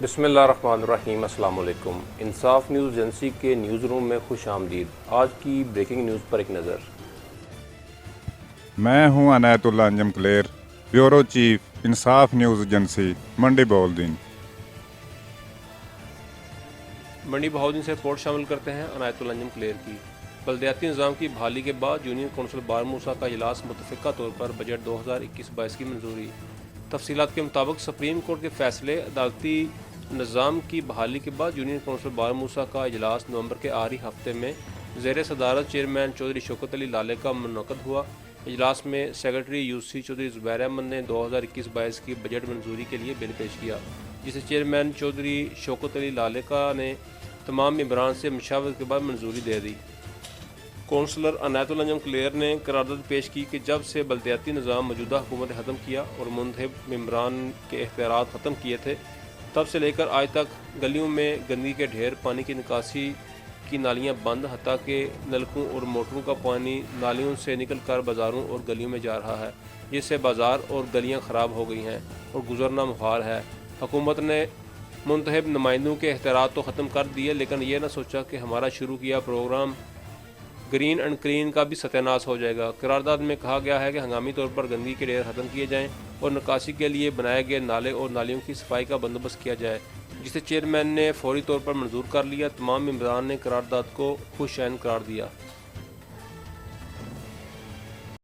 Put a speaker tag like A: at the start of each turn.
A: بسم اللہ الرحمن الرحیم۔ السلام علیکم۔ انصاف نیوز ایجنسی کے نیوز روم میں خوش آمدید۔ آج کی بریکنگ نیوز پر ایک نظر۔
B: میں ہوں عنایت اللہ انجم کلیر، بیورو چیف انصاف نیوز ایجنسی منڈی بہاؤالدین۔
A: منڈی بہاؤالدین سے رپورٹ شامل کرتے ہیں عنایت اللہ انجم کلیر کی۔ بلدیاتی نظام کی بحالی کے بعد یونین کونسل بارموسا کا اجلاس متفقہ طور پر بجٹ 2021-22 کی منظوری۔ تفصیلات کے مطابق سپریم کورٹ کے فیصلے عدالتی نظام کی بحالی کے بعد یونین کونسل بارموسا کا اجلاس نومبر کے آخری ہفتے میں زیر صدارت چیئرمین چودھری شوکت علی لالے کا منعقد ہوا۔ اجلاس میں سیکرٹری یو سی چودھری زبیر احمد نے 2021-22 کی بجٹ منظوری کے لیے بل پیش کیا، جسے چیئرمین چودھری شوکت علی لالے کا نے تمام ممبران سے مشاورت کے بعد منظوری دے دی۔ کونسلر عنایت اللہ انجم کلیر نے قرارداد پیش کی کہ جب سے بلدیاتی نظام موجودہ حکومت نے ختم کیا اور منتخب ممبران کے اختیارات ختم کیے تھے، تب سے لے کر آج تک گلیوں میں گندگی کے ڈھیر، پانی کی نکاسی کی نالیاں بند، حتیٰ کہ نلکوں اور موٹروں کا پانی نالیوں سے نکل کر بازاروں اور گلیوں میں جا رہا ہے، جس سے بازار اور گلیاں خراب ہو گئی ہیں اور گزرنا محال ہے۔ حکومت نے منتخب نمائندوں کے اختیارات تو ختم کر دیے، لیکن یہ نہ سوچا کہ ہمارا شروع کیا پروگرام گرین اینڈ کلین کا بھی ستیہ ناش ہو جائے گا۔ قرارداد میں کہا گیا ہے کہ ہنگامی طور پر گندگی کے ڈھیر ختم کیے جائیں اور نکاسی کے لیے بنائے گئے نالے اور نالیوں کی صفائی کا بندوبست کیا جائے، جسے چیئرمین نے فوری طور پر منظور کر لیا۔ تمام ممبران نے قرارداد کو خوش عین قرار دیا۔